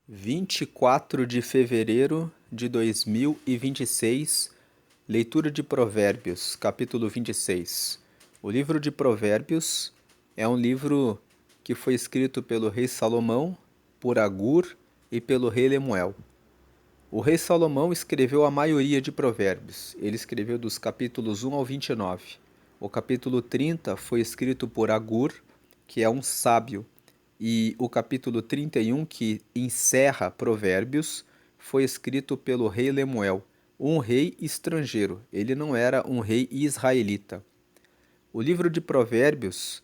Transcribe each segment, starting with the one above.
24 de fevereiro de 2026, leitura de Provérbios, capítulo 26. O livro de Provérbios é um livro que foi escrito pelo rei Salomão, por Agur e pelo rei Lemuel. O rei Salomão escreveu a maioria de Provérbios. Ele escreveu dos capítulos 1 ao 29. O capítulo 30 foi escrito por Agur, que é um sábio, e o capítulo 31, que encerra Provérbios, foi escrito pelo rei Lemuel, um rei estrangeiro. Ele não era um rei israelita. O livro de Provérbios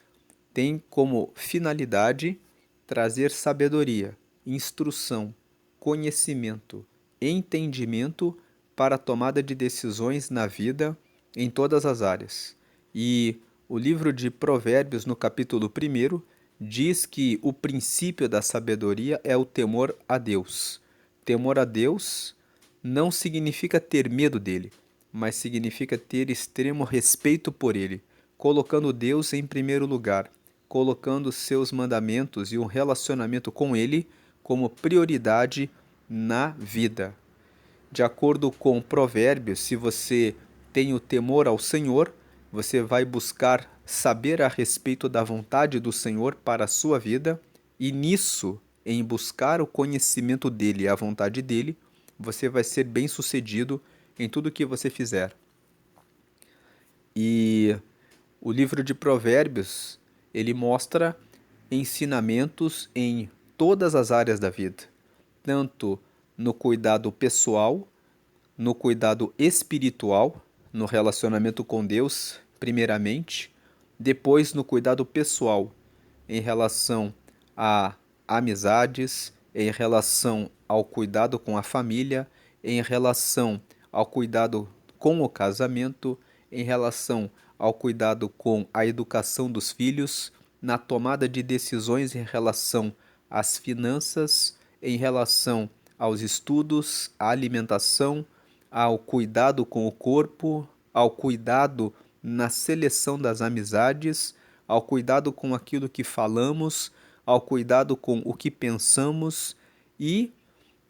tem como finalidade trazer sabedoria, instrução, conhecimento, entendimento para a tomada de decisões na vida em todas as áreas. E o livro de Provérbios, no capítulo 1, diz que o princípio da sabedoria é o temor a Deus. Temor a Deus não significa ter medo dele, mas significa ter extremo respeito por ele, colocando Deus em primeiro lugar, colocando seus mandamentos e um relacionamento com ele como prioridade na vida. De acordo com Provérbios, se você tem o temor ao Senhor, você vai buscar saber a respeito da vontade do Senhor para a sua vida, e nisso, em buscar o conhecimento dele e a vontade dele, você vai ser bem-sucedido em tudo que você fizer. E o livro de Provérbios, ele mostra ensinamentos em todas as áreas da vida, tanto no cuidado pessoal, no cuidado espiritual, no relacionamento com Deus, primeiramente, depois no cuidado pessoal, em relação a amizades, em relação ao cuidado com a família, em relação ao cuidado com o casamento, em relação ao cuidado com a educação dos filhos, na tomada de decisões em relação às finanças, em relação aos estudos, à alimentação, ao cuidado com o corpo, ao cuidado na seleção das amizades, ao cuidado com aquilo que falamos, ao cuidado com o que pensamos e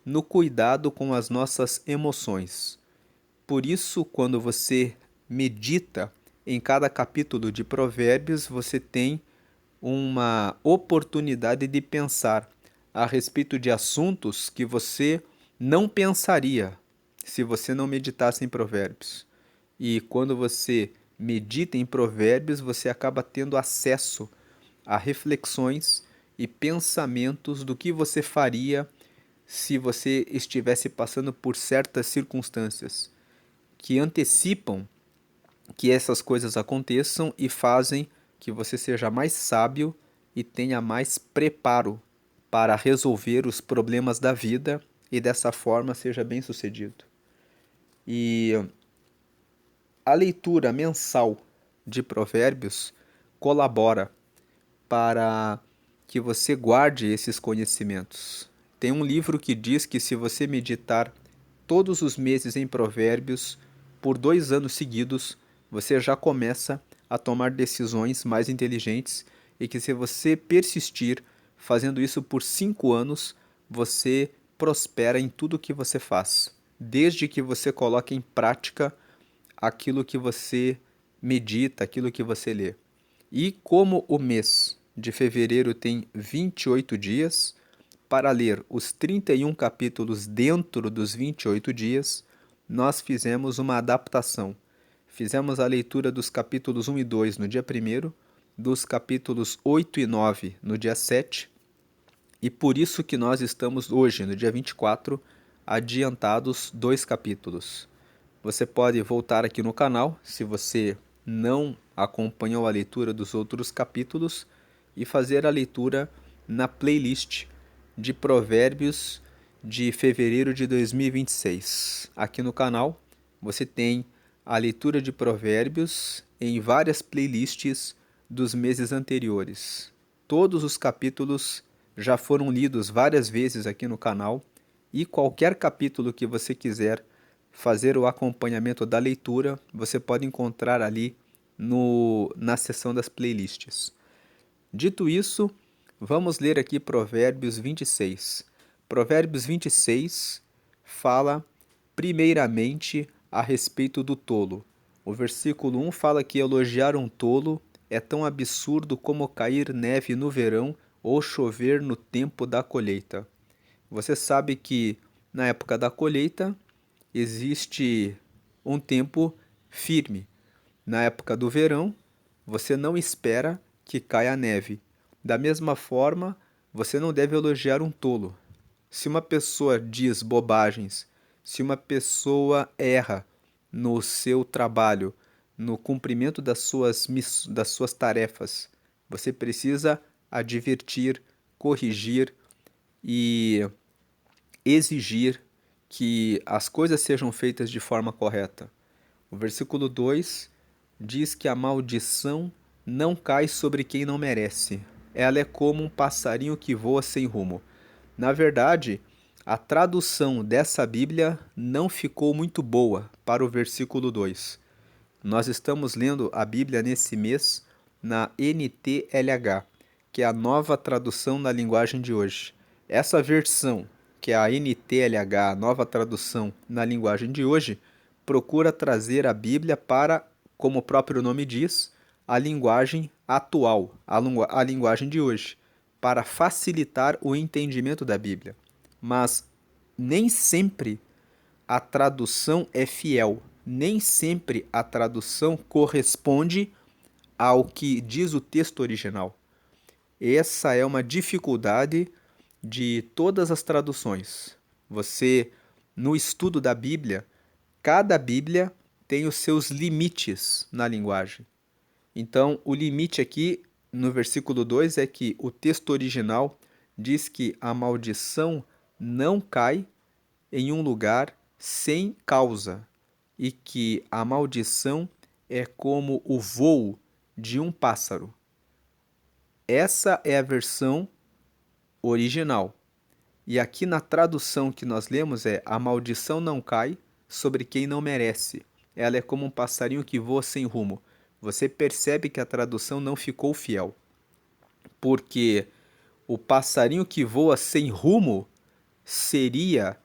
no cuidado com as nossas emoções. Por isso, quando você medita em cada capítulo de Provérbios, você tem uma oportunidade de pensar a respeito de assuntos que você não pensaria se você não meditasse em Provérbios. E quando você medita em Provérbios, você acaba tendo acesso a reflexões e pensamentos do que você faria se você estivesse passando por certas circunstâncias que antecipam que essas coisas aconteçam e fazem que você seja mais sábio e tenha mais preparo para resolver os problemas da vida e dessa forma seja bem-sucedido. E a leitura mensal de Provérbios colabora para que você guarde esses conhecimentos. Tem um livro que diz que se você meditar todos os meses em Provérbios por 2 anos seguidos, você já começa a tomar decisões mais inteligentes e que se você persistir fazendo isso por 5 anos, você prospera em tudo que você faz, desde que você coloque em prática aquilo que você medita, aquilo que você lê. E como o mês de fevereiro tem 28 dias, para ler os 31 capítulos dentro dos 28 dias, nós fizemos uma adaptação. Fizemos a leitura dos capítulos 1 e 2 no dia 1º, dos capítulos 8 e 9 no dia 7, e por isso que nós estamos hoje, no dia 24, adiantados 2 capítulos. Você pode voltar aqui no canal, se você não acompanhou a leitura dos outros capítulos, e fazer a leitura na playlist de Provérbios de fevereiro de 2026. Aqui no canal você tem a leitura de Provérbios em várias playlists dos meses anteriores. Todos os capítulos já foram lidos várias vezes aqui no canal, e qualquer capítulo que você quiser fazer o acompanhamento da leitura, você pode encontrar ali na seção das playlists. Dito isso, vamos ler aqui Provérbios 26. Provérbios 26 fala primeiramente a respeito do tolo. O versículo 1 fala que elogiar um tolo é tão absurdo como cair neve no verão ou chover no tempo da colheita. Você sabe que na época da colheita existe um tempo firme. Na época do verão, você não espera que caia neve. Da mesma forma, você não deve elogiar um tolo. Se uma pessoa diz bobagens, se uma pessoa erra no seu trabalho, no cumprimento das suas tarefas, você precisa advertir, corrigir e exigir que as coisas sejam feitas de forma correta. O versículo 2 diz que a maldição não cai sobre quem não merece. Ela é como um passarinho que voa sem rumo. Na verdade, a tradução dessa Bíblia não ficou muito boa para o versículo 2. Nós estamos lendo a Bíblia nesse mês na NTLH, que é a nova tradução na linguagem de hoje. Essa versão, que é a NTLH, a nova tradução na linguagem de hoje, procura trazer a Bíblia para, como o próprio nome diz, a linguagem atual, a linguagem de hoje, para facilitar o entendimento da Bíblia. Mas nem sempre a tradução é fiel. Nem sempre a tradução corresponde ao que diz o texto original. Essa é uma dificuldade de todas as traduções. Você, no estudo da Bíblia, cada Bíblia tem os seus limites na linguagem. Então, o limite aqui no versículo 2 é que o texto original diz que a maldição não cai em um lugar sem causa e que a maldição é como o voo de um pássaro. Essa é a versão original. E aqui na tradução que nós lemos é: a maldição não cai sobre quem não merece. Ela é como um passarinho que voa sem rumo. Você percebe que a tradução não ficou fiel, porque o passarinho que voa sem rumo seria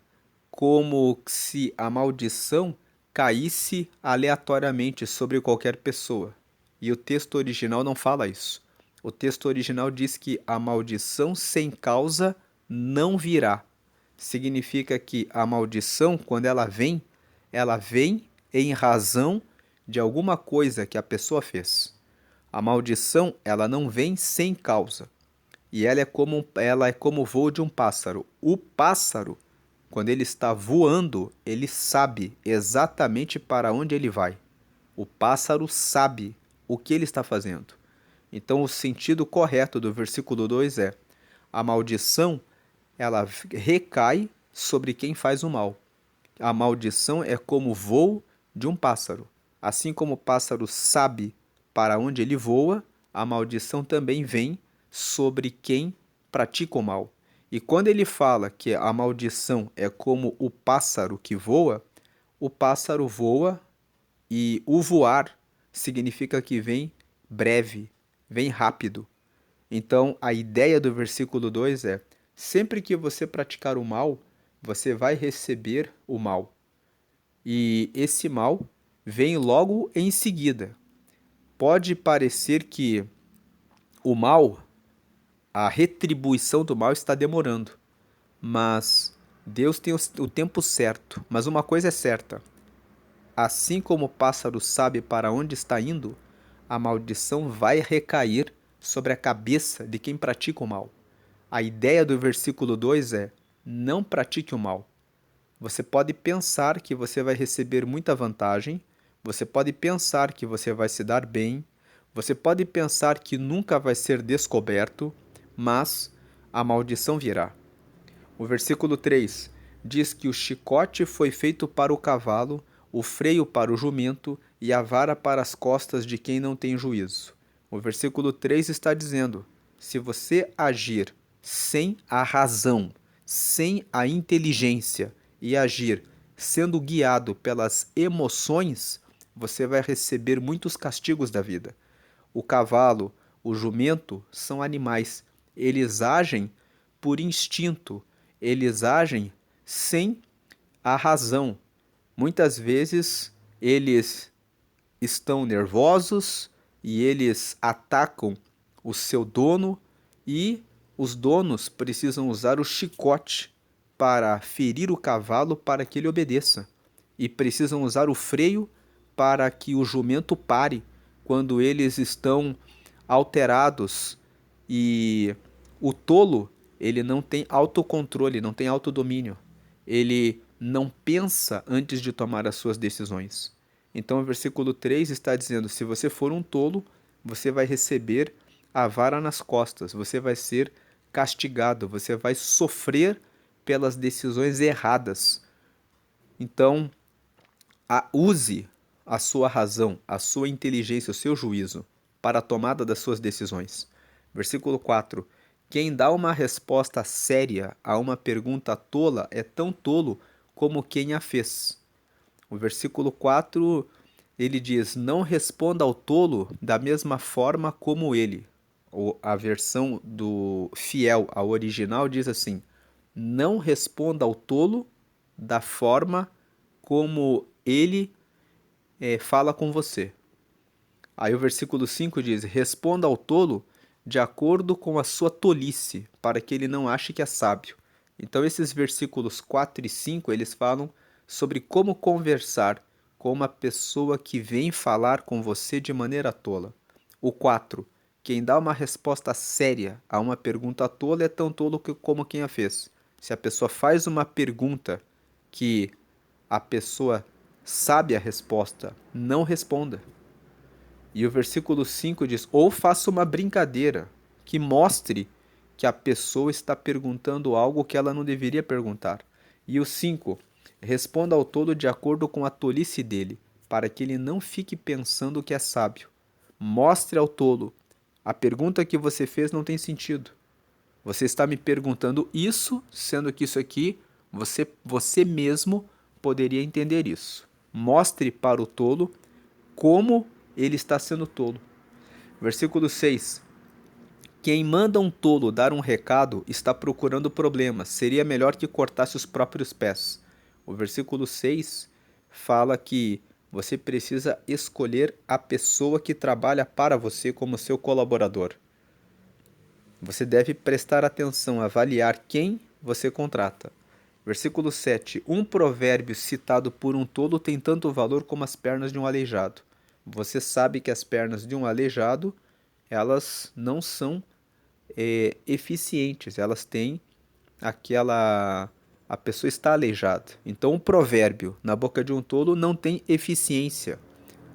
como se a maldição caísse aleatoriamente sobre qualquer pessoa. E o texto original não fala isso. O texto original diz que a maldição sem causa não virá. Significa que a maldição, quando ela vem em razão de alguma coisa que a pessoa fez. A maldição, ela não vem sem causa. E ela é como o voo de um pássaro. O pássaro, quando ele está voando, ele sabe exatamente para onde ele vai. O pássaro sabe o que ele está fazendo. Então, o sentido correto do versículo 2 é: a maldição, ela recai sobre quem faz o mal. A maldição é como o voo de um pássaro. Assim como o pássaro sabe para onde ele voa, a maldição também vem sobre quem pratica o mal. E quando ele fala que a maldição é como o pássaro que voa, o pássaro voa e o voar significa que vem breve, vem rápido. Então, a ideia do versículo 2 é: sempre que você praticar o mal, você vai receber o mal. E esse mal vem logo em seguida. Pode parecer que o mal, a retribuição do mal está demorando, mas Deus tem o tempo certo. Mas uma coisa é certa: assim como o pássaro sabe para onde está indo, a maldição vai recair sobre a cabeça de quem pratica o mal. A ideia do versículo 2 é: não pratique o mal. Você pode pensar que você vai receber muita vantagem, você pode pensar que você vai se dar bem, você pode pensar que nunca vai ser descoberto, mas a maldição virá. O versículo 3 diz que o chicote foi feito para o cavalo, o freio para o jumento e a vara para as costas de quem não tem juízo. O versículo 3 está dizendo: se você agir sem a razão, sem a inteligência e agir sendo guiado pelas emoções, você vai receber muitos castigos da vida. O cavalo, o jumento são animais. Eles agem por instinto. eles agem sem a razão. Muitas vezes eles estão nervosos e eles atacam o seu dono e os donos precisam usar o chicote para ferir o cavalo para que ele obedeça e precisam usar o freio para que o jumento pare quando eles estão alterados. E o tolo, ele não tem autocontrole, não tem autodomínio. Ele não pensa antes de tomar as suas decisões. Então o versículo 3 está dizendo: se você for um tolo, você vai receber a vara nas costas, você vai ser castigado, você vai sofrer pelas decisões erradas. Então, use a sua razão, a sua inteligência, o seu juízo para a tomada das suas decisões. Versículo 4. Quem dá uma resposta séria a uma pergunta tola é tão tolo como quem a fez. O versículo 4, ele diz: não responda ao tolo da mesma forma como ele. A versão do fiel ao original diz assim: não responda ao tolo da forma como ele fala com você. Aí o versículo 5 diz: responda ao tolo de acordo com a sua tolice, para que ele não ache que é sábio. Então esses versículos 4 e 5, eles falam sobre como conversar com uma pessoa que vem falar com você de maneira tola. O 4, quem dá uma resposta séria a uma pergunta tola é tão tolo como quem a fez. Se a pessoa faz uma pergunta que a pessoa sabe a resposta, não responda. E o versículo 5 diz: ou faça uma brincadeira que mostre que a pessoa está perguntando algo que ela não deveria perguntar. E o 5, responda ao tolo de acordo com a tolice dele, para que ele não fique pensando que é sábio. Mostre ao tolo: a pergunta que você fez não tem sentido. Você está me perguntando isso, sendo que isso aqui você mesmo poderia entender isso. Mostre para o tolo como ele está sendo tolo. Versículo 6. Quem manda um tolo dar um recado está procurando problemas. Seria melhor que cortasse os próprios pés. O versículo 6 fala que você precisa escolher a pessoa que trabalha para você como seu colaborador. Você deve prestar atenção, avaliar quem você contrata. Versículo 7. Um provérbio citado por um tolo tem tanto valor como as pernas de um aleijado. Você sabe que as pernas de um aleijado, elas não são eficientes, elas têm aquela... A pessoa está aleijada. Então, um provérbio na boca de um tolo não tem eficiência.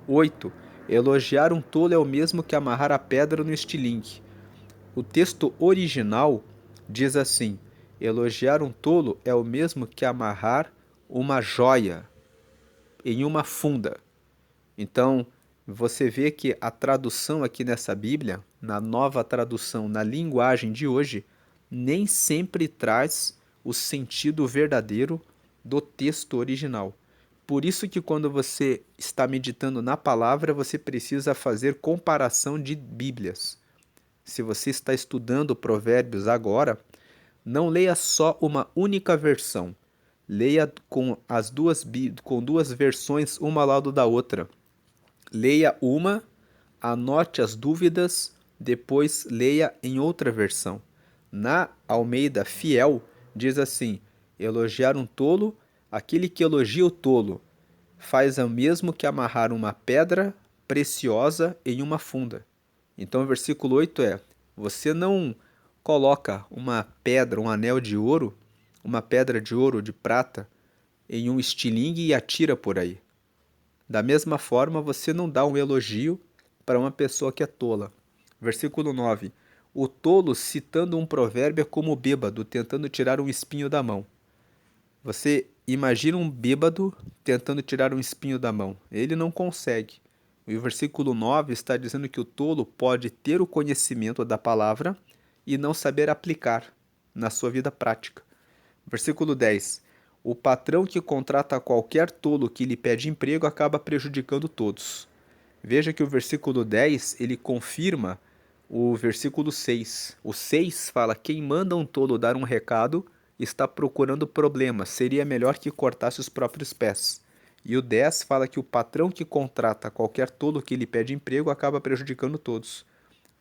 8. Elogiar um tolo é o mesmo que amarrar a pedra no estilingue. O texto original diz assim: elogiar um tolo é o mesmo que amarrar uma joia em uma funda. Então, você vê que a tradução aqui nessa Bíblia, na nova tradução, na linguagem de hoje, nem sempre traz o sentido verdadeiro do texto original. Por isso que quando você está meditando na palavra, você precisa fazer comparação de Bíblias. Se você está estudando Provérbios agora, não leia só uma única versão. Leia com duas versões, uma ao lado da outra. Leia uma, anote as dúvidas, depois leia em outra versão. Na Almeida Fiel, diz assim: elogiar um tolo, aquele que elogia o tolo, faz o mesmo que amarrar uma pedra preciosa em uma funda. Então o versículo 8 é: você não coloca uma pedra, um anel de ouro, uma pedra de ouro, de prata, em um estilingue e atira por aí. Da mesma forma, você não dá um elogio para uma pessoa que é tola. Versículo 9. O tolo, citando um provérbio, é como o bêbado, tentando tirar um espinho da mão. Você imagina um bêbado tentando tirar um espinho da mão. Ele não consegue. E o versículo 9 está dizendo que o tolo pode ter o conhecimento da palavra e não saber aplicar na sua vida prática. Versículo 10. O patrão que contrata qualquer tolo que lhe pede emprego acaba prejudicando todos. Veja que o versículo 10, ele confirma o versículo 6. O 6 fala: quem manda um tolo dar um recado está procurando problemas, seria melhor que cortasse os próprios pés. E o 10 fala que o patrão que contrata qualquer tolo que lhe pede emprego acaba prejudicando todos.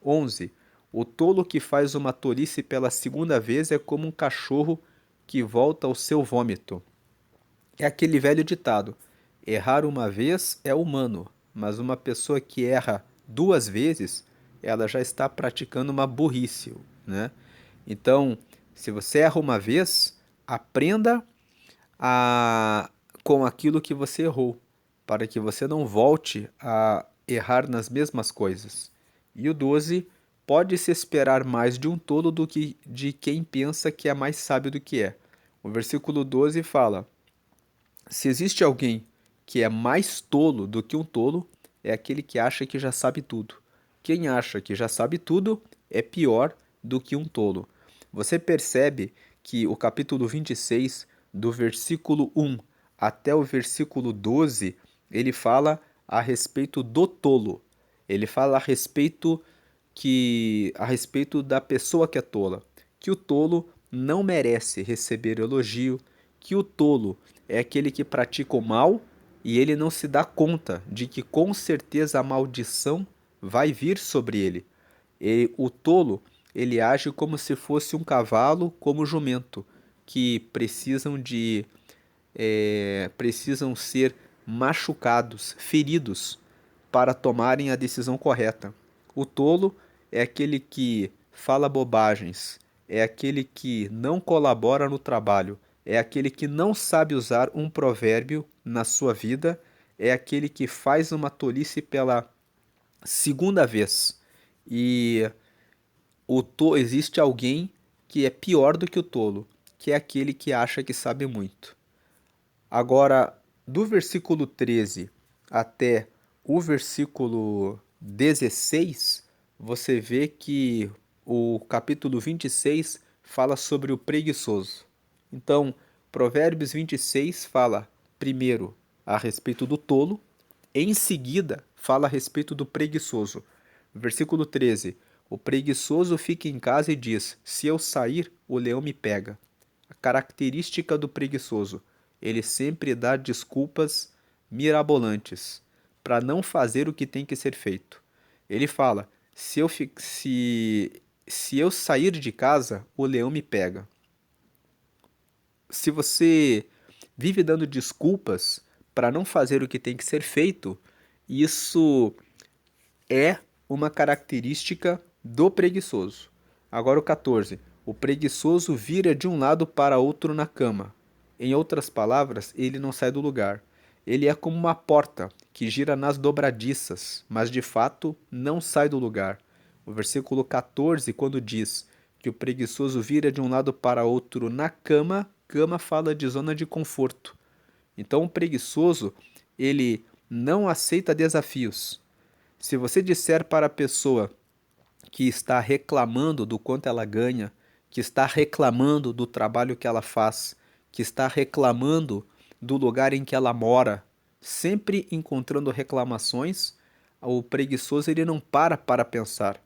11. O tolo que faz uma tolice pela segunda vez é como um cachorro que volta ao seu vômito. É aquele velho ditado: errar uma vez é humano, mas uma pessoa que erra duas vezes, ela já está praticando uma burrice, né? Então, se você erra uma vez, aprenda a com aquilo que você errou, para que você não volte a errar nas mesmas coisas. E o 12, pode-se esperar mais de um tolo do que de quem pensa que é mais sábio do que é. O versículo 12 fala: se existe alguém que é mais tolo do que um tolo, é aquele que acha que já sabe tudo. Quem acha que já sabe tudo é pior do que um tolo. Você percebe que o capítulo 26, do versículo 1 até o versículo 12, ele fala a respeito do tolo. Ele fala a respeito da pessoa que é tola, que o tolo não merece receber elogio, que o tolo é aquele que pratica o mal e ele não se dá conta de que com certeza a maldição vai vir sobre ele. E o tolo, ele age como se fosse um cavalo, como jumento, que precisam ser machucados, feridos, para tomarem a decisão correta. O tolo é aquele que fala bobagens, é aquele que não colabora no trabalho, é aquele que não sabe usar um provérbio na sua vida, é aquele que faz uma tolice pela segunda vez. E existe alguém que é pior do que o tolo, que é aquele que acha que sabe muito. Agora, do versículo 13 até o versículo 16, você vê que o capítulo 26 fala sobre o preguiçoso. Então, Provérbios 26 fala, primeiro, a respeito do tolo, em seguida, fala a respeito do preguiçoso. Versículo 13: o preguiçoso fica em casa e diz: se eu sair, o leão me pega. A característica do preguiçoso: ele sempre dá desculpas mirabolantes para não fazer o que tem que ser feito. Ele fala: se eu sair de casa, o leão me pega. Se você vive dando desculpas para não fazer o que tem que ser feito, isso é uma característica do preguiçoso. Agora o 14. O preguiçoso vira de um lado para outro na cama. Em outras palavras, ele não sai do lugar. Ele é como uma porta que gira nas dobradiças, mas de fato não sai do lugar. O versículo 14, quando diz que o preguiçoso vira de um lado para outro na cama, cama fala de zona de conforto. Então o preguiçoso, ele não aceita desafios. Se você disser para a pessoa que está reclamando do quanto ela ganha, que está reclamando do trabalho que ela faz, que está reclamando do lugar em que ela mora, sempre encontrando reclamações, o preguiçoso ele não para pensar.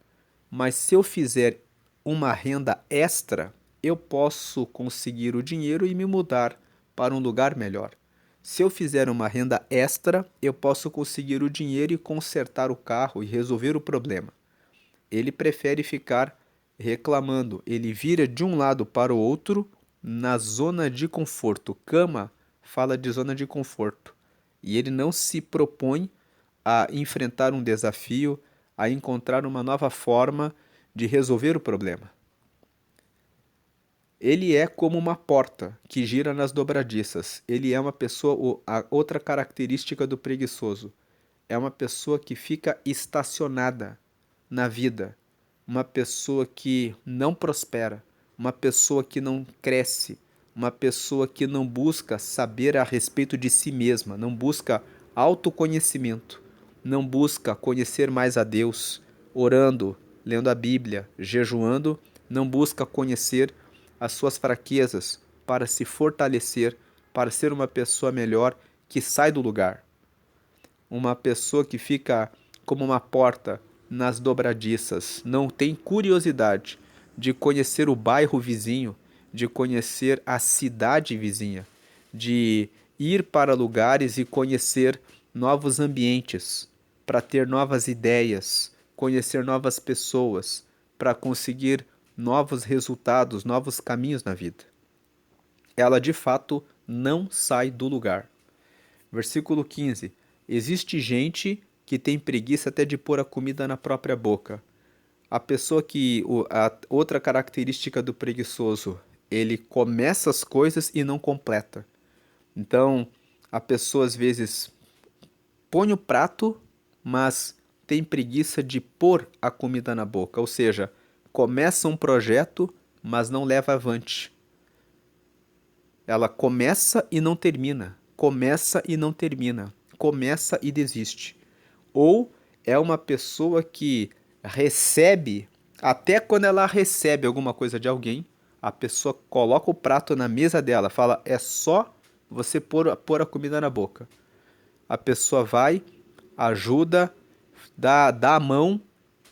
Mas se eu fizer uma renda extra, eu posso conseguir o dinheiro e me mudar para um lugar melhor. Se eu fizer uma renda extra, eu posso conseguir o dinheiro e consertar o carro e resolver o problema. Ele prefere ficar reclamando. Ele vira de um lado para o outro na zona de conforto. Cama fala de zona de conforto. E ele não se propõe a enfrentar um desafio, a encontrar uma nova forma de resolver o problema. Ele é como uma porta que gira nas dobradiças. Ele é uma pessoa, a outra característica do preguiçoso, é uma pessoa que fica estacionada na vida, uma pessoa que não prospera, uma pessoa que não cresce, uma pessoa que não busca saber a respeito de si mesma, não busca autoconhecimento, não busca conhecer mais a Deus, orando, lendo a Bíblia, jejuando, não busca conhecer as suas fraquezas para se fortalecer, para ser uma pessoa melhor que sai do lugar. Uma pessoa que fica como uma porta nas dobradiças, não tem curiosidade de conhecer o bairro vizinho, de conhecer a cidade vizinha, de ir para lugares e conhecer novos ambientes, para ter novas ideias, conhecer novas pessoas, para conseguir novos resultados, novos caminhos na vida. Ela de fato não sai do lugar. Versículo 15. Existe gente que tem preguiça até de pôr a comida na própria boca. A pessoa que. A outra característica do preguiçoso, ele começa as coisas e não completa. Então, a pessoa às vezes põe o prato, mas tem preguiça de pôr a comida na boca. Ou seja, começa um projeto, mas não leva avante. Ela começa e não termina. Começa e não termina. Começa e desiste. Ou é uma pessoa que recebe, até quando ela recebe alguma coisa de alguém, a pessoa coloca o prato na mesa dela, fala, é só você pôr a comida na boca. A pessoa vai, ajuda, dá a mão,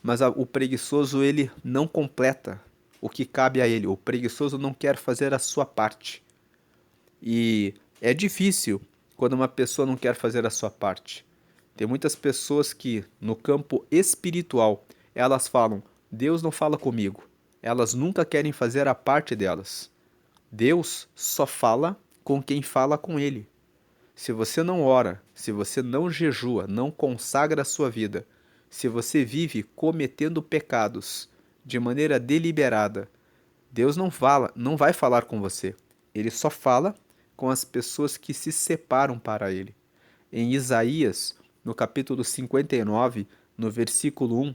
mas o preguiçoso ele não completa o que cabe a ele. O preguiçoso não quer fazer a sua parte. E é difícil quando uma pessoa não quer fazer a sua parte. Tem muitas pessoas que, no campo espiritual, elas falam: Deus não fala comigo. Elas nunca querem fazer a parte delas. Deus só fala com quem fala com Ele. Se você não ora, se você não jejua, não consagra a sua vida, se você vive cometendo pecados de maneira deliberada, Deus não vai falar com você. Ele só fala com as pessoas que se separam para Ele. Em Isaías, no capítulo 59, no versículo 1,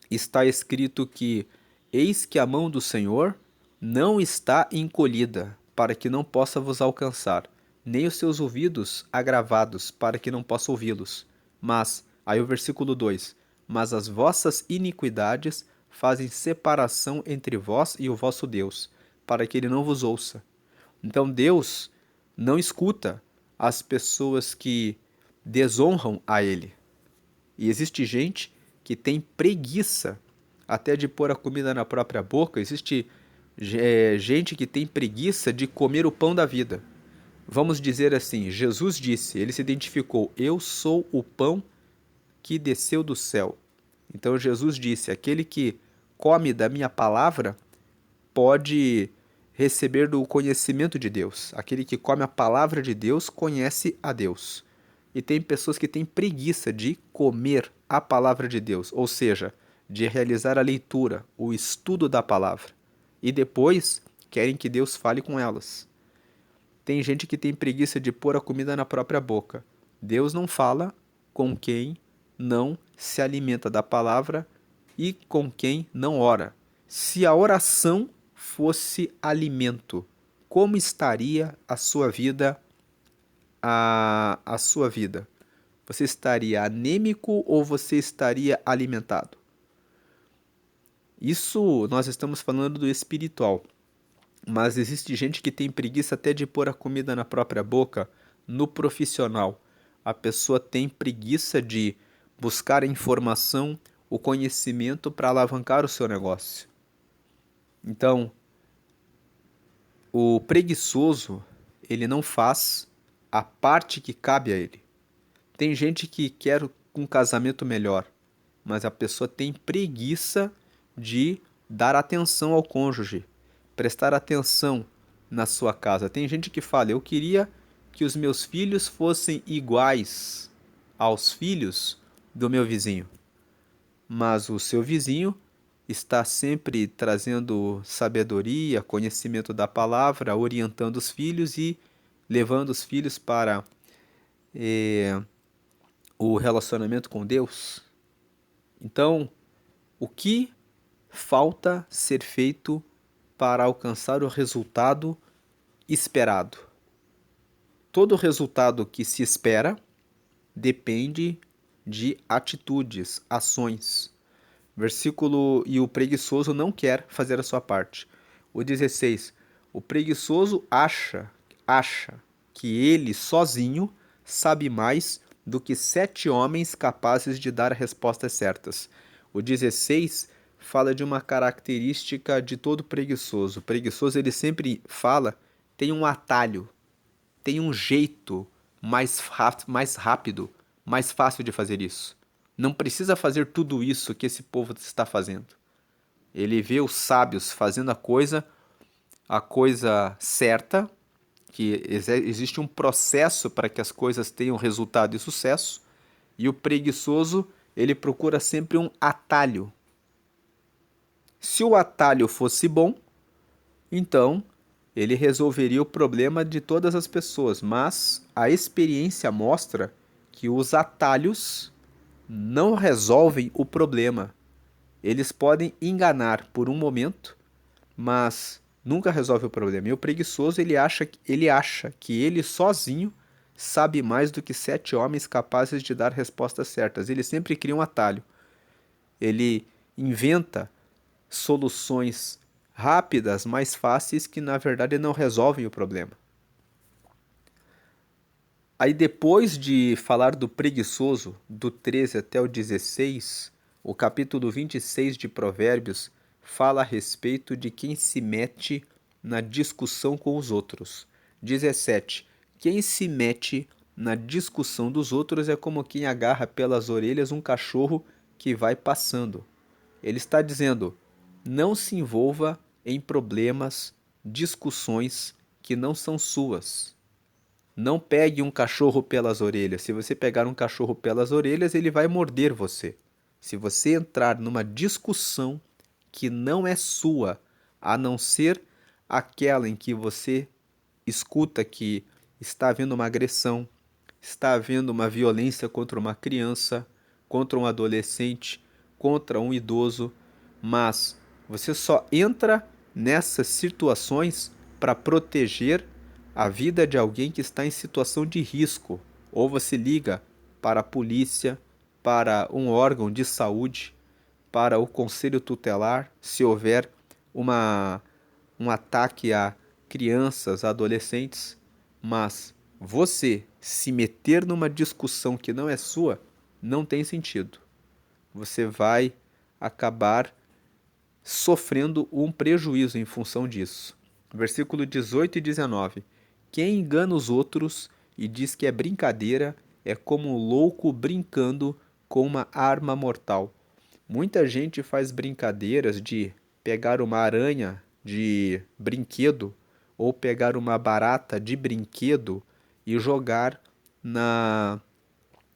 está escrito que eis que a mão do Senhor não está encolhida, para que não possa vos alcançar, nem os seus ouvidos agravados, para que não possa ouvi-los. Mas, aí o versículo 2, mas as vossas iniquidades fazem separação entre vós e o vosso Deus, para que ele não vos ouça. Então Deus não escuta as pessoas que desonram a ele. E existe gente que tem preguiça até de pôr a comida na própria boca. Existe gente que tem preguiça de comer o pão da vida. Vamos dizer assim, Jesus disse, ele se identificou, eu sou o pão que desceu do céu. Então Jesus disse, aquele que come da minha palavra pode receber do conhecimento de Deus. Aquele que come a palavra de Deus conhece a Deus. E tem pessoas que têm preguiça de comer a palavra de Deus, ou seja, de realizar a leitura, o estudo da palavra. E depois querem que Deus fale com elas. Tem gente que tem preguiça de pôr a comida na própria boca. Deus não fala com quem não se alimenta da palavra e com quem não ora. Se a oração fosse alimento, como estaria a sua vida? A sua vida? Você estaria anêmico ou você estaria alimentado? Isso nós estamos falando do espiritual. Mas existe gente que tem preguiça até de pôr a comida na própria boca no profissional. A pessoa tem preguiça de buscar a informação, o conhecimento para alavancar o seu negócio. Então, o preguiçoso, ele não faz a parte que cabe a ele. Tem gente que quer um casamento melhor, mas a pessoa tem preguiça de dar atenção ao cônjuge, prestar atenção na sua casa. Tem gente que fala, eu queria que os meus filhos fossem iguais aos filhos do meu vizinho. Mas o seu vizinho está sempre trazendo sabedoria, conhecimento da palavra, orientando os filhos e levando os filhos para o relacionamento com Deus. Então, o que falta ser feito para alcançar o resultado esperado? Todo resultado que se espera depende de atitudes, ações. Versículo, e o preguiçoso não quer fazer a sua parte. O 16, o preguiçoso acha que ele sozinho sabe mais do que 7 homens capazes de dar respostas certas. O 16 fala de uma característica de todo preguiçoso. O preguiçoso, ele sempre fala, tem um atalho, tem um jeito mais rápido, mais fácil de fazer isso. Não precisa fazer tudo isso que esse povo está fazendo. Ele vê os sábios fazendo a coisa certa, que existe um processo para que as coisas tenham resultado e sucesso, e o preguiçoso, ele procura sempre um atalho. Se o atalho fosse bom, então ele resolveria o problema de todas as pessoas, mas a experiência mostra que os atalhos não resolvem o problema. Eles podem enganar por um momento, mas nunca resolve o problema. E o preguiçoso, ele acha que ele sozinho sabe mais do que 7 homens capazes de dar respostas certas. Ele sempre cria um atalho. Ele inventa soluções rápidas, mais fáceis, que na verdade não resolvem o problema. Aí depois de falar do preguiçoso, do 13 até o 16, o capítulo 26 de Provérbios fala a respeito de quem se mete na discussão com os outros. 17. Quem se mete na discussão dos outros é como quem agarra pelas orelhas um cachorro que vai passando. Ele está dizendo: não se envolva em problemas, discussões que não são suas. Não pegue um cachorro pelas orelhas. Se você pegar um cachorro pelas orelhas, ele vai morder você. Se você entrar numa discussão que não é sua, a não ser aquela em que você escuta que está havendo uma agressão, está havendo uma violência contra uma criança, contra um adolescente, contra um idoso, mas você só entra nessas situações para proteger a vida de alguém que está em situação de risco, ou você liga para a polícia, para um órgão de saúde, para o conselho tutelar, se houver uma, um ataque a crianças, a adolescentes, mas você se meter numa discussão que não é sua, não tem sentido. Você vai acabar sofrendo um prejuízo em função disso. Versículo 18 e 19. Quem engana os outros e diz que é brincadeira é como um louco brincando com uma arma mortal. Muita gente faz brincadeiras de pegar uma aranha de brinquedo ou pegar uma barata de brinquedo e jogar na,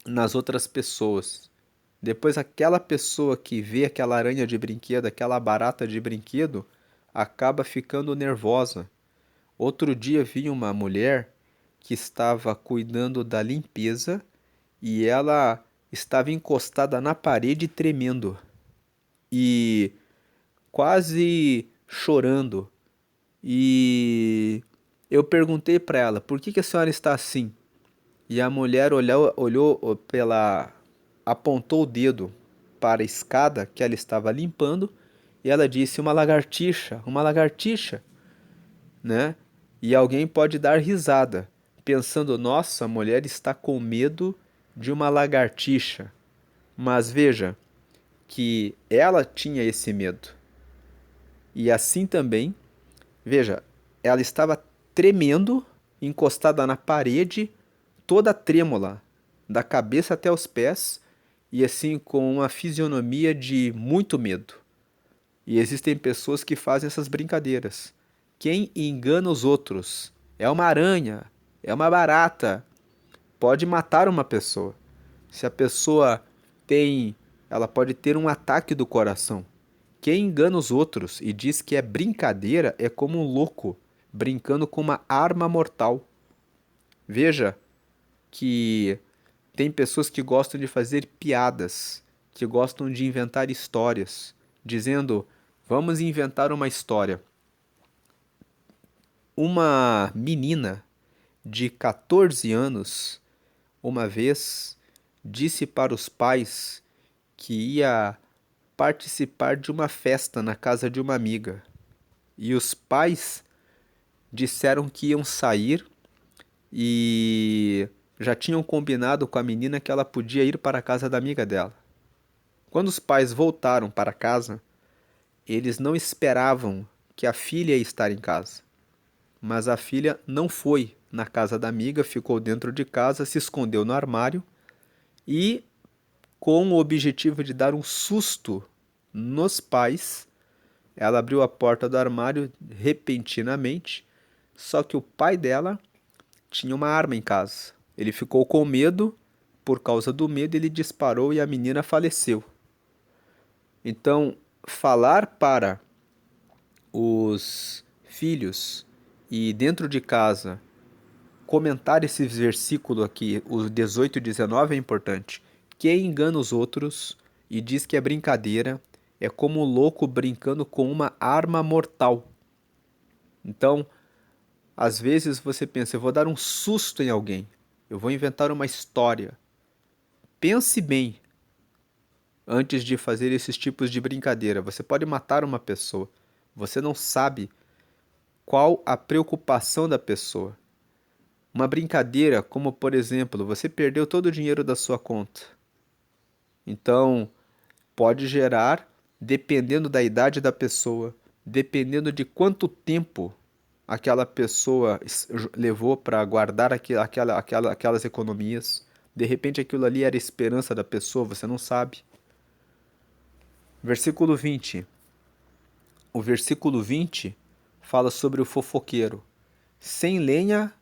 nas outras pessoas. Depois, aquela pessoa que vê aquela aranha de brinquedo, aquela barata de brinquedo, acaba ficando nervosa. Outro dia vi uma mulher que estava cuidando da limpeza e ela estava encostada na parede tremendo e quase chorando. E eu perguntei para ela: por que a senhora está assim? E a mulher olhou apontou o dedo para a escada que ela estava limpando e ela disse: uma lagartixa, né? E alguém pode dar risada, pensando: nossa, a mulher está com medo de uma lagartixa. Mas veja que ela tinha esse medo. E assim também, veja, ela estava tremendo, encostada na parede, toda trêmula, da cabeça até os pés, e assim com uma fisionomia de muito medo. E existem pessoas que fazem essas brincadeiras. Quem engana os outros é uma aranha, é uma barata, pode matar uma pessoa. Se a pessoa tem, ela pode ter um ataque do coração. Quem engana os outros e diz que é brincadeira é como um louco brincando com uma arma mortal. Veja que tem pessoas que gostam de fazer piadas, que gostam de inventar histórias, dizendo: vamos inventar uma história. Uma menina de 14 anos, uma vez, disse para os pais que ia participar de uma festa na casa de uma amiga. E os pais disseram que iam sair e já tinham combinado com a menina que ela podia ir para a casa da amiga dela. Quando os pais voltaram para casa, eles não esperavam que a filha ia estar em casa. Mas a filha não foi na casa da amiga, ficou dentro de casa, se escondeu no armário e, com o objetivo de dar um susto nos pais, ela abriu a porta do armário repentinamente, só que o pai dela tinha uma arma em casa. Ele ficou com medo, por causa do medo ele disparou e a menina faleceu. Então, falar para os filhos e dentro de casa comentar esse versículo aqui, o 18 e 19 é importante. Quem engana os outros e diz que é brincadeira é como um louco brincando com uma arma mortal. Então, às vezes você pensa, eu vou dar um susto em alguém, eu vou inventar uma história. Pense bem antes de fazer esses tipos de brincadeira. Você pode matar uma pessoa. Você não sabe qual a preocupação da pessoa. Uma brincadeira, como por exemplo, você perdeu todo o dinheiro da sua conta. Então, pode gerar, dependendo da idade da pessoa, dependendo de quanto tempo aquela pessoa levou para guardar aquelas economias. De repente aquilo ali era a esperança da pessoa, você não sabe. Versículo 20. O versículo 20 fala sobre o fofoqueiro. Sem lenha,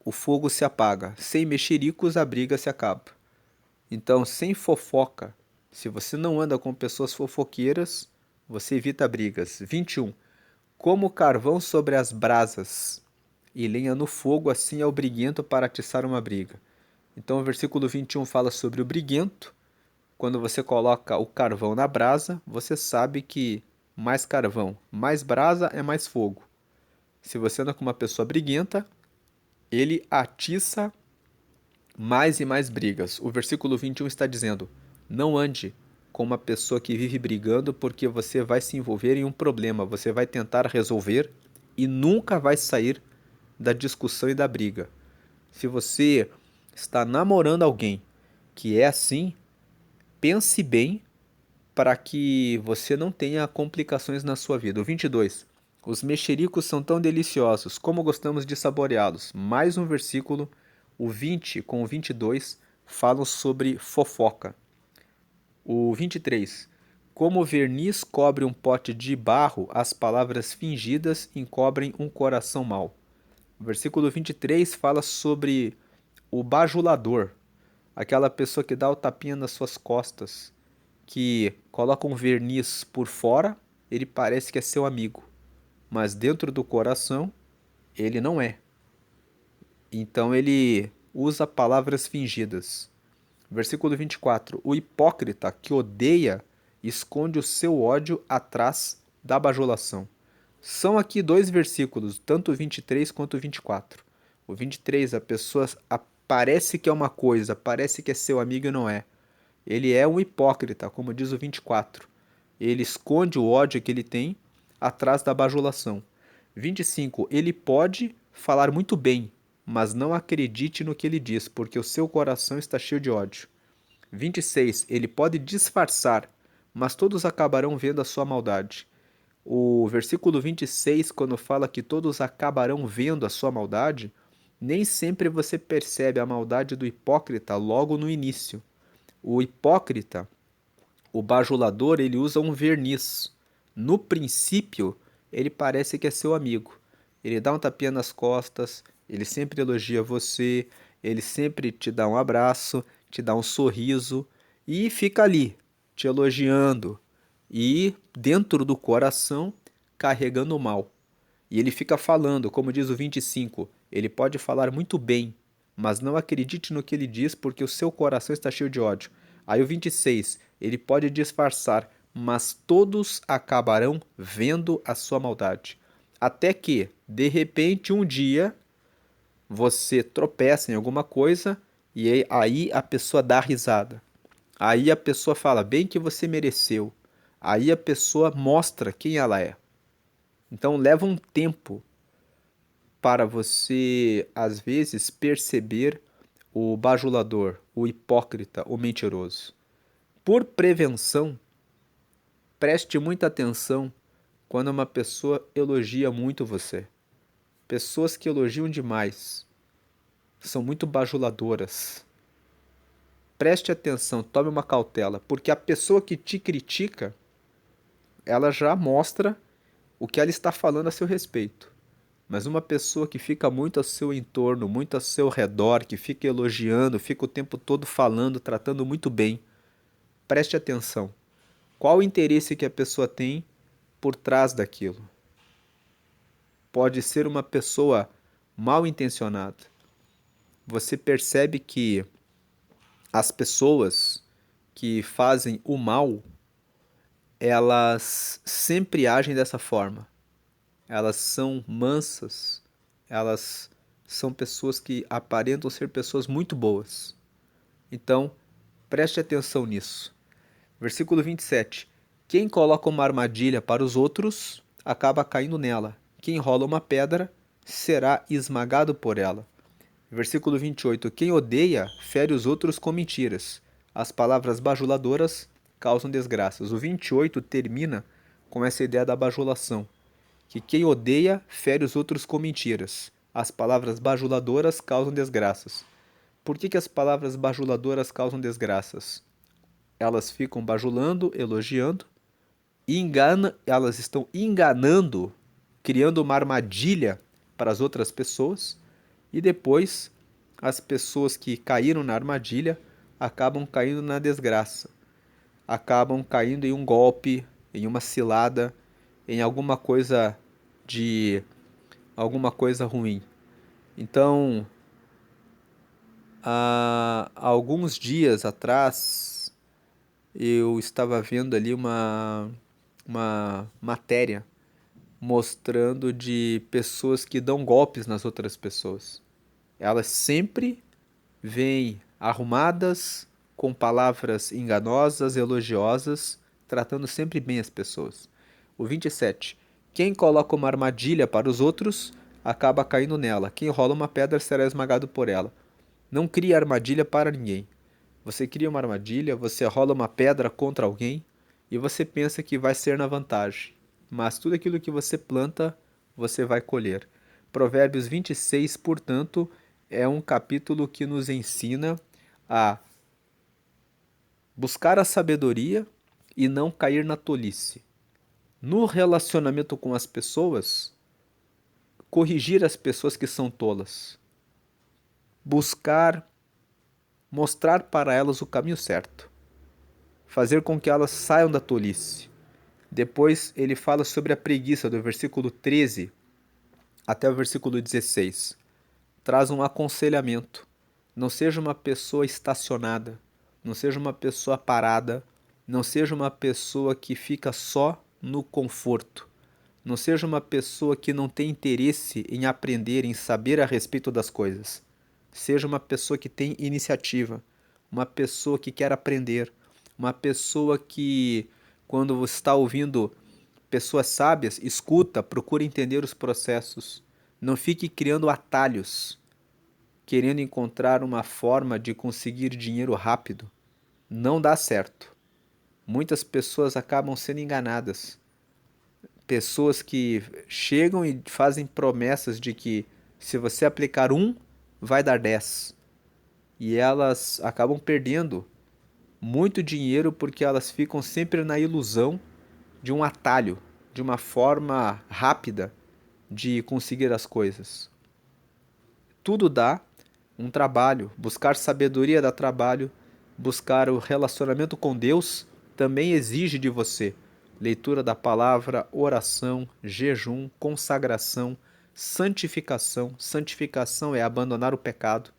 o fogo se apaga. Sem mexericos, a briga se acaba. Então, sem fofoca, se você não anda com pessoas fofoqueiras, você evita brigas. 21. Como carvão sobre as brasas e lenha no fogo, assim é o briguento para atiçar uma briga. Então, o versículo 21 fala sobre o briguento. Quando você coloca o carvão na brasa, você sabe que mais carvão, mais brasa é mais fogo. Se você anda com uma pessoa briguenta, ele atiça mais e mais brigas. O versículo 21 está dizendo: não ande com uma pessoa que vive brigando, porque você vai se envolver em um problema, você vai tentar resolver e nunca vai sair da discussão e da briga. Se você está namorando alguém que é assim, pense bem para que você não tenha complicações na sua vida. O 22. Os mexericos são tão deliciosos, como gostamos de saboreá-los. Mais um versículo, o 20 com o 22, falam sobre fofoca. O 23. Como o verniz cobre um pote de barro, as palavras fingidas encobrem um coração mau. O versículo 23 fala sobre o bajulador, aquela pessoa que dá o tapinha nas suas costas, que coloca um verniz por fora, ele parece que é seu amigo, mas dentro do coração ele não é. Então ele usa palavras fingidas. Versículo 24. O hipócrita que odeia esconde o seu ódio atrás da bajulação. São aqui dois versículos, tanto o 23 quanto o 24. O 23, a pessoa parece que é uma coisa, parece que é seu amigo e não é. Ele é um hipócrita, como diz o 24. Ele esconde o ódio que ele tem atrás da bajulação. 25. Ele pode falar muito bem, mas não acredite no que ele diz, porque o seu coração está cheio de ódio. 26. Ele pode disfarçar, mas todos acabarão vendo a sua maldade. O versículo 26, quando fala que todos acabarão vendo a sua maldade, nem sempre você percebe a maldade do hipócrita logo no início. O hipócrita, o bajulador, ele usa um verniz. No princípio, ele parece que é seu amigo. Ele dá um tapinha nas costas, ele sempre elogia você, ele sempre te dá um abraço, te dá um sorriso e fica ali, te elogiando e dentro do coração carregando o mal. E ele fica falando, como diz o 25, ele pode falar muito bem, mas não acredite no que ele diz porque o seu coração está cheio de ódio. Aí o 26, ele pode disfarçar, mas todos acabarão vendo a sua maldade. Até que, de repente, um dia, você tropeça em alguma coisa e aí a pessoa dá risada. Aí a pessoa fala, bem que você mereceu. Aí a pessoa mostra quem ela é. Então leva um tempo para você, às vezes, perceber o bajulador, o hipócrita, o mentiroso. Por prevenção, preste muita atenção quando uma pessoa elogia muito você. Pessoas que elogiam demais são muito bajuladoras. Preste atenção, tome uma cautela, porque a pessoa que te critica, ela já mostra o que ela está falando a seu respeito. Mas uma pessoa que fica muito ao seu entorno, muito ao seu redor, que fica elogiando, fica o tempo todo falando, tratando muito bem, preste atenção. Qual o interesse que a pessoa tem por trás daquilo? Pode ser uma pessoa mal intencionada. Você percebe que as pessoas que fazem o mal, elas sempre agem dessa forma. Elas são mansas, elas são pessoas que aparentam ser pessoas muito boas. Então, preste atenção nisso. Versículo 27. Quem coloca uma armadilha para os outros, acaba caindo nela. Quem rola uma pedra, será esmagado por ela. Versículo 28. Quem odeia, fere os outros com mentiras. As palavras bajuladoras causam desgraças. O 28 termina com essa ideia da bajulação, que quem odeia, fere os outros com mentiras. As palavras bajuladoras causam desgraças. Por que as palavras bajuladoras causam desgraças? Elas ficam bajulando, elogiando, elas estão enganando, criando uma armadilha para as outras pessoas, e depois as pessoas que caíram na armadilha acabam caindo na desgraça, acabam caindo em um golpe, em uma cilada, em alguma coisa ruim. Então, há alguns dias atrás, eu estava vendo ali uma matéria mostrando de pessoas que dão golpes nas outras pessoas. Elas sempre vêm arrumadas, com palavras enganosas, elogiosas, tratando sempre bem as pessoas. O 27. Quem coloca uma armadilha para os outros, acaba caindo nela. Quem rola uma pedra será esmagado por ela. Não crie armadilha para ninguém. Você cria uma armadilha, você rola uma pedra contra alguém e você pensa que vai ser na vantagem. Mas tudo aquilo que você planta, você vai colher. Provérbios 26, portanto, é um capítulo que nos ensina a buscar a sabedoria e não cair na tolice. No relacionamento com as pessoas, corrigir as pessoas que são tolas. Buscar mostrar para elas o caminho certo. Fazer com que elas saiam da tolice. Depois ele fala sobre a preguiça, do versículo 13 até o versículo 16. Traz um aconselhamento. Não seja uma pessoa estacionada, não seja uma pessoa parada, não seja uma pessoa que fica só no conforto. Não seja uma pessoa que não tem interesse em aprender, em saber a respeito das coisas. Seja uma pessoa que tem iniciativa, uma pessoa que quer aprender, uma pessoa que, quando você está ouvindo pessoas sábias, escuta, procura entender os processos. Não fique criando atalhos, querendo encontrar uma forma de conseguir dinheiro rápido. Não dá certo. Muitas pessoas acabam sendo enganadas. Pessoas que chegam e fazem promessas de que se você aplicar um, vai dar 10. E elas acabam perdendo muito dinheiro porque elas ficam sempre na ilusão de um atalho, de uma forma rápida de conseguir as coisas. Tudo dá um trabalho, buscar sabedoria dá trabalho, buscar o relacionamento com Deus também exige de você leitura da palavra, oração, jejum, consagração, santificação. Santificação é abandonar o pecado.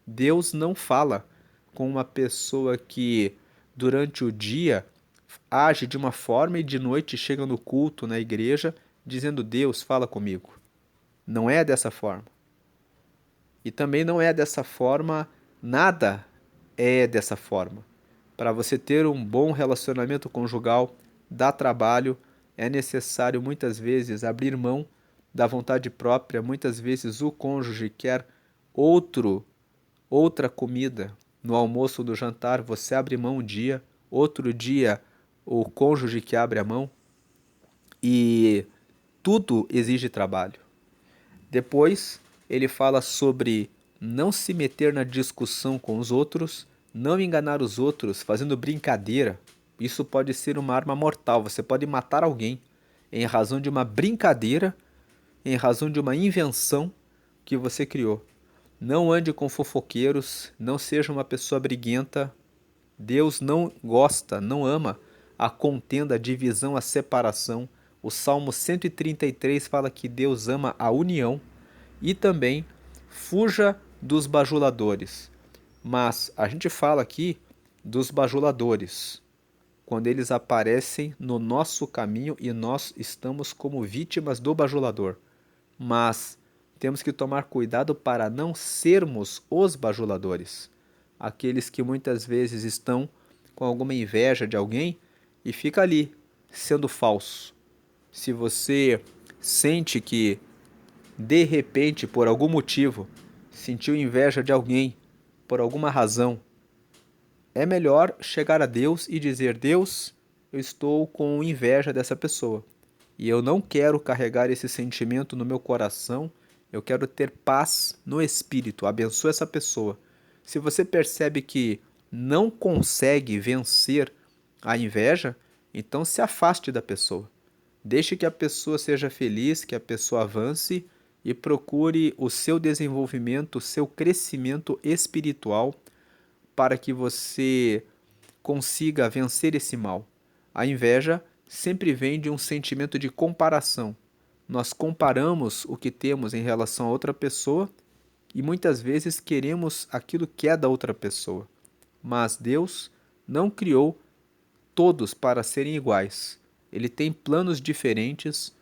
Deus não fala com uma pessoa que durante o dia age de uma forma e de noite chega no culto, na igreja, dizendo: Deus, fala comigo. Não é dessa forma. E também não é dessa forma, nada é dessa forma. Para você ter um bom relacionamento conjugal, dá trabalho, é necessário muitas vezes abrir mão da vontade própria, muitas vezes o cônjuge quer outra comida. No almoço ou no jantar, você abre mão um dia, outro dia o cônjuge que abre a mão. e tudo exige trabalho. Depois, ele fala sobre não se meter na discussão com os outros, não enganar os outros fazendo brincadeira. Isso pode ser uma arma mortal. Você pode matar alguém em razão de uma brincadeira, em razão de uma invenção que você criou. Não ande com fofoqueiros, não seja uma pessoa briguenta. Deus não gosta, não ama a contenda, a divisão, a separação. O Salmo 133 fala que Deus ama a união. E também fuja dos bajuladores. Mas a gente fala aqui dos bajuladores, quando eles aparecem no nosso caminho e nós estamos como vítimas do bajulador. Mas temos que tomar cuidado para não sermos os bajuladores, aqueles que muitas vezes estão com alguma inveja de alguém e fica ali sendo falso. Se você sente que de repente, por algum motivo, sentiu inveja de alguém, por alguma razão, é melhor chegar a Deus e dizer: Deus, eu estou com inveja dessa pessoa e eu não quero carregar esse sentimento no meu coração, eu quero ter paz no espírito. Abençoa essa pessoa. Se você percebe que não consegue vencer a inveja, então se afaste da pessoa. Deixe que a pessoa seja feliz, que a pessoa avance e procure o seu desenvolvimento, o seu crescimento espiritual para que você consiga vencer esse mal. A inveja sempre vem de um sentimento de comparação. Nós comparamos o que temos em relação a outra pessoa e muitas vezes queremos aquilo que é da outra pessoa. Mas Deus não criou todos para serem iguais. Ele tem planos diferentes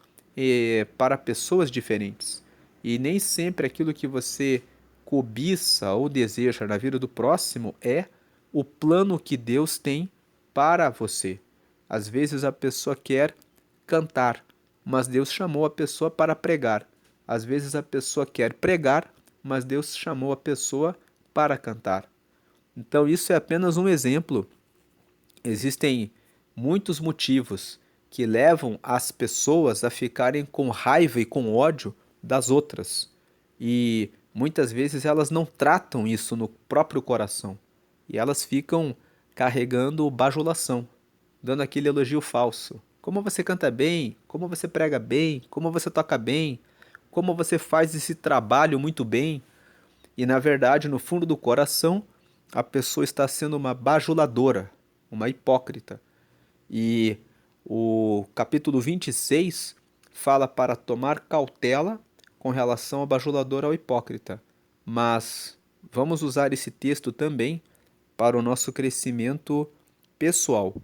para pessoas diferentes. E nem sempre aquilo que você cobiça ou deseja na vida do próximo é o plano que Deus tem para você. Às vezes a pessoa quer cantar, mas Deus chamou a pessoa para pregar. Às vezes a pessoa quer pregar, mas Deus chamou a pessoa para cantar. Então isso é apenas um exemplo. Existem muitos motivos que levam as pessoas a ficarem com raiva e com ódio das outras. E muitas vezes elas não tratam isso no próprio coração. E elas ficam carregando bajulação, dando aquele elogio falso. Como você canta bem, como você prega bem, como você toca bem, como você faz esse trabalho muito bem. E na verdade, no fundo do coração, a pessoa está sendo uma bajuladora, uma hipócrita. E o capítulo 26 fala para tomar cautela com relação ao bajulador ao hipócrita. Mas vamos usar esse texto também para o nosso crescimento pessoal,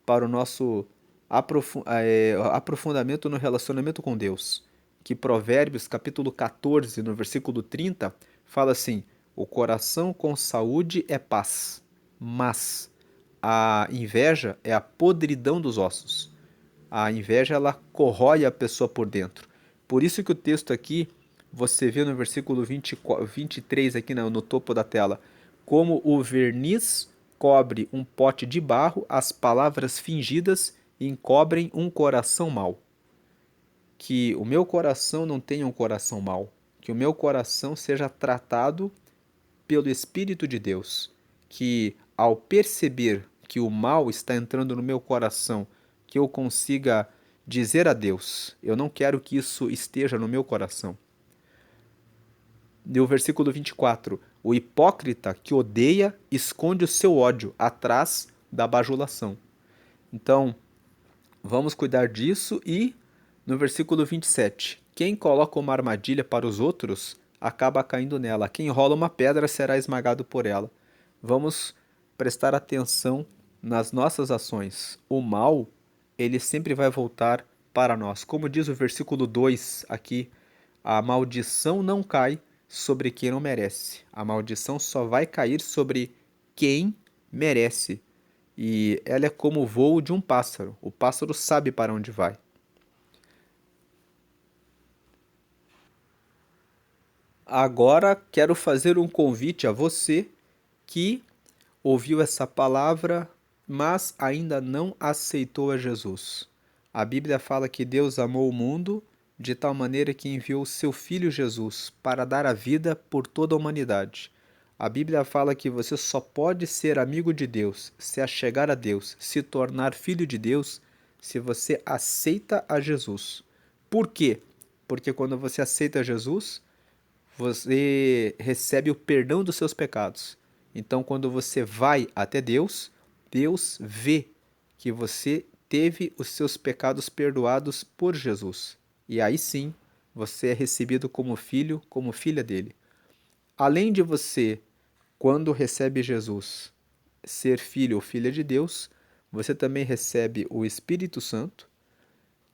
para o nosso aprofundamento no relacionamento com Deus. Que Provérbios, capítulo 14, no versículo 30, fala assim: o coração com saúde é paz, mas a inveja é a podridão dos ossos. A inveja, ela corrói a pessoa por dentro. Por isso que o texto aqui, você vê no versículo 23 aqui no topo da tela, como o verniz cobre um pote de barro, as palavras fingidas encobrem um coração mau. Que o meu coração não tenha um coração mau, que o meu coração seja tratado pelo Espírito de Deus, que ao perceber que o mal está entrando no meu coração, que eu consiga dizer a Deus: eu não quero que isso esteja no meu coração. E o versículo 24: o hipócrita que odeia esconde o seu ódio atrás da bajulação. Então, vamos cuidar disso. E no versículo 27, quem coloca uma armadilha para os outros acaba caindo nela. Quem rola uma pedra será esmagado por ela. Vamos prestar atenção nas nossas ações. O mal, ele sempre vai voltar para nós. Como diz o versículo 2 aqui, a maldição não cai sobre quem não merece. A maldição só vai cair sobre quem merece. E ela é como o voo de um pássaro. O pássaro sabe para onde vai. Agora quero fazer um convite a você que ouviu essa palavra, mas ainda não aceitou a Jesus. A Bíblia fala que Deus amou o mundo de tal maneira que enviou o seu Filho Jesus para dar a vida por toda a humanidade. A Bíblia fala que você só pode ser amigo de Deus, se achegar a Deus, se tornar filho de Deus, se você aceita a Jesus. Por quê? Porque quando você aceita Jesus, você recebe o perdão dos seus pecados. Então, quando você vai até Deus, Deus vê que você teve os seus pecados perdoados por Jesus. E aí sim, você é recebido como filho, como filha dele. Além de você, quando recebe Jesus, ser filho ou filha de Deus, você também recebe o Espírito Santo.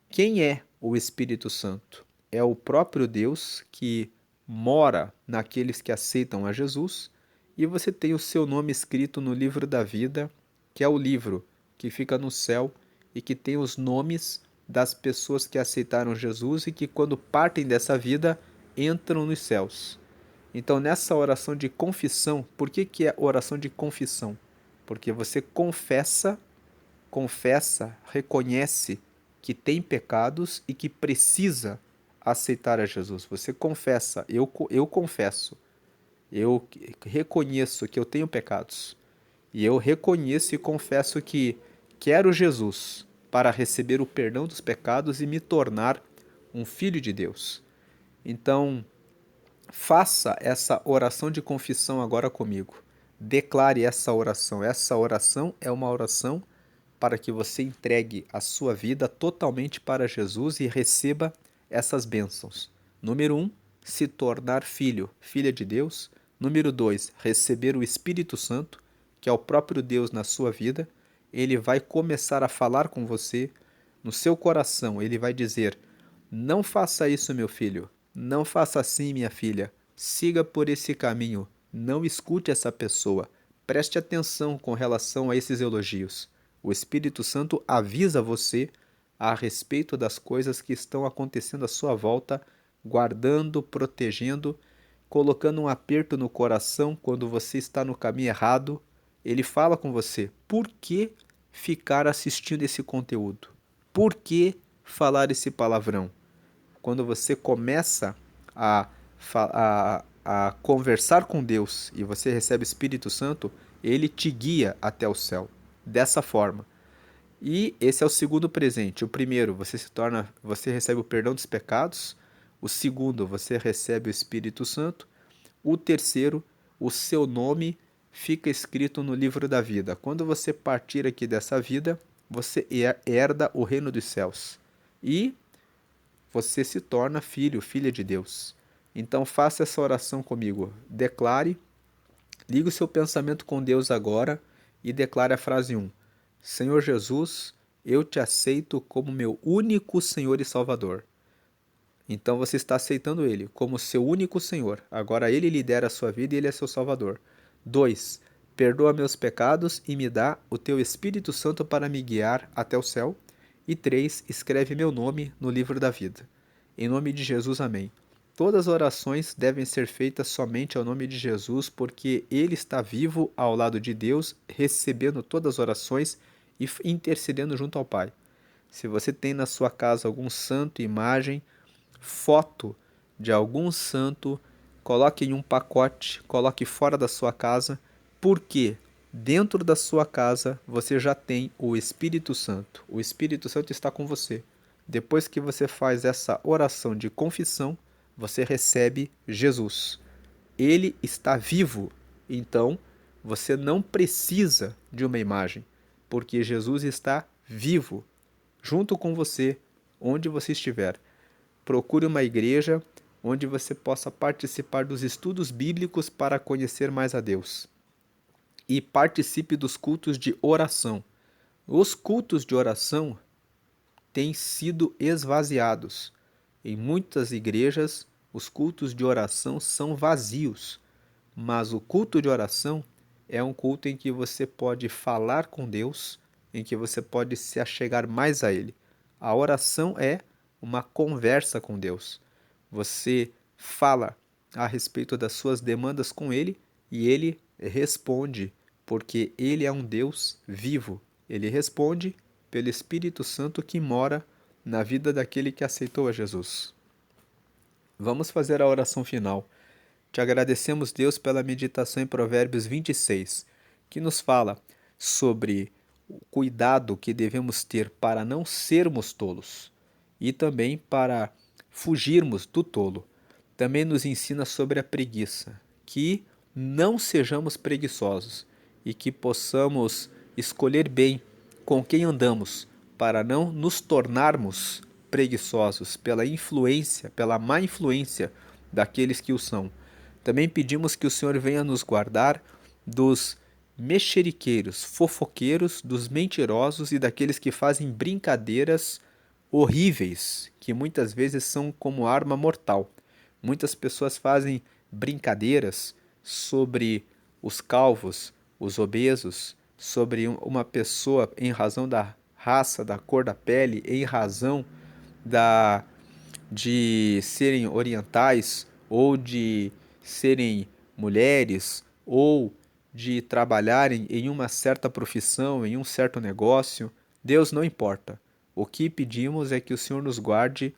Quem é o Espírito Santo? É o próprio Deus que mora naqueles que aceitam a Jesus, e você tem o seu nome escrito no livro da vida, que é o livro que fica no céu e que tem os nomes das pessoas que aceitaram Jesus e que, quando partem dessa vida, entram nos céus. Então, nessa oração de confissão, por que é oração de confissão? Porque você reconhece que tem pecados e que precisa aceitar a Jesus. Você confessa, eu confesso, eu reconheço que eu tenho pecados. E eu reconheço e confesso que quero Jesus para receber o perdão dos pecados e me tornar um filho de Deus. Então, faça essa oração de confissão agora comigo. Declare essa oração. Essa oração é uma oração para que você entregue a sua vida totalmente para Jesus e receba essas bênçãos. Número 1, se tornar filho, filha de Deus. Número 2, receber o Espírito Santo, que é o próprio Deus na sua vida. Ele vai começar a falar com você no seu coração. Ele vai dizer: não faça isso, meu filho. Não faça assim, minha filha. Siga por esse caminho. Não escute essa pessoa. Preste atenção com relação a esses elogios. O Espírito Santo avisa você a respeito das coisas que estão acontecendo à sua volta, guardando, protegendo, colocando um aperto no coração quando você está no caminho errado. Ele fala com você: por que ficar assistindo esse conteúdo? Por que falar esse palavrão? Quando você começa a, a conversar com Deus e você recebe o Espírito Santo, ele te guia até o céu. Dessa forma. E esse é o segundo presente. O primeiro, você recebe o perdão dos pecados. O segundo, você recebe o Espírito Santo. O terceiro, o seu nome fica escrito no livro da vida. Quando você partir aqui dessa vida, você herda o reino dos céus. E você se torna filho, filha de Deus. Então faça essa oração comigo. Declare, ligue o seu pensamento com Deus agora e declare a frase 1. Senhor Jesus, eu te aceito como meu único Senhor e Salvador. Então você está aceitando Ele como seu único Senhor. Agora Ele lidera a sua vida e Ele é seu Salvador. 2. Perdoa meus pecados e me dá o teu Espírito Santo para me guiar até o céu. E 3. Escreve meu nome no livro da vida. Em nome de Jesus, amém. Todas as orações devem ser feitas somente ao nome de Jesus, porque Ele está vivo ao lado de Deus, recebendo todas as orações e intercedendo junto ao Pai. Se você tem na sua casa algum santo, imagem, foto de algum santo, coloque em um pacote, coloque fora da sua casa, porque dentro da sua casa você já tem o Espírito Santo. O Espírito Santo está com você. Depois que você faz essa oração de confissão, você recebe Jesus. Ele está vivo, então você não precisa de uma imagem, porque Jesus está vivo, junto com você, onde você estiver. Procure uma igreja onde você possa participar dos estudos bíblicos para conhecer mais a Deus. E participe dos cultos de oração. Os cultos de oração têm sido esvaziados. Em muitas igrejas, os cultos de oração são vazios, mas o culto de oração é um culto em que você pode falar com Deus, em que você pode se achegar mais a Ele. A oração é uma conversa com Deus. Você fala a respeito das suas demandas com Ele e Ele responde, porque Ele é um Deus vivo. Ele responde pelo Espírito Santo que mora na vida daquele que aceitou a Jesus. Vamos fazer a oração final. Te agradecemos, Deus, pela meditação em Provérbios 26, que nos fala sobre o cuidado que devemos ter para não sermos tolos e também para fugirmos do tolo. Também nos ensina sobre a preguiça, que não sejamos preguiçosos e que possamos escolher bem com quem andamos para não nos tornarmos preguiçosos pela influência, pela má influência daqueles que o são. Também pedimos que o Senhor venha nos guardar dos mexeriqueiros, fofoqueiros, dos mentirosos e daqueles que fazem brincadeiras horríveis, que muitas vezes são como arma mortal. Muitas pessoas fazem brincadeiras sobre os calvos, os obesos, sobre uma pessoa em razão da raça, da cor da pele, em razão da de serem orientais ou de serem mulheres ou de trabalharem em uma certa profissão, em um certo negócio. Deus não importa. O que pedimos é que o Senhor nos guarde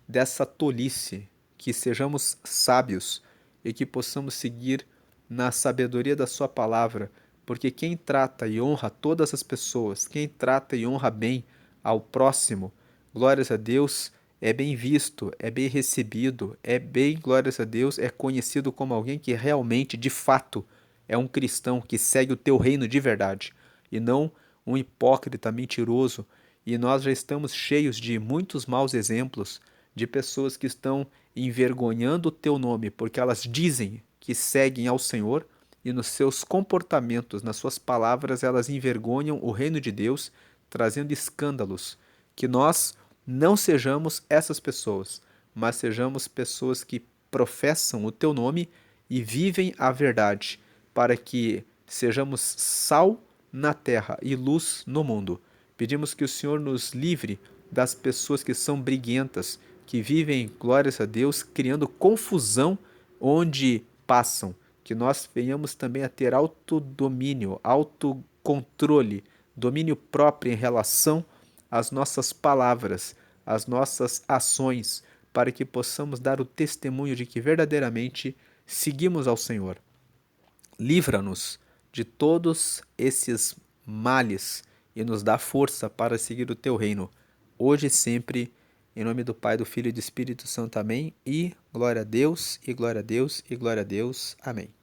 dessa tolice, que sejamos sábios e que possamos seguir na sabedoria da sua palavra, porque quem trata e honra todas as pessoas, quem trata e honra bem ao próximo, glórias a Deus, é bem visto, é bem recebido, é bem, glórias a Deus, é conhecido como alguém que realmente, de fato, é um cristão que segue o teu reino de verdade e não um hipócrita mentiroso. E nós já estamos cheios de muitos maus exemplos de pessoas que estão envergonhando o teu nome porque elas dizem que seguem ao Senhor e nos seus comportamentos, nas suas palavras, elas envergonham o reino de Deus, trazendo escândalos. Que nós não sejamos essas pessoas, mas sejamos pessoas que professam o teu nome e vivem a verdade, para que sejamos sal na terra e luz no mundo. Pedimos que o Senhor nos livre das pessoas que são briguentas, que vivem, glórias a Deus, criando confusão onde passam. Que nós venhamos também a ter autodomínio, autocontrole, domínio próprio em relação às nossas palavras, às nossas ações, para que possamos dar o testemunho de que verdadeiramente seguimos ao Senhor. Livra-nos de todos esses males e nos dá força para seguir o teu reino, hoje e sempre, em nome do Pai, do Filho e do Espírito Santo. Amém. E glória a Deus, e glória a Deus, e glória a Deus. Amém.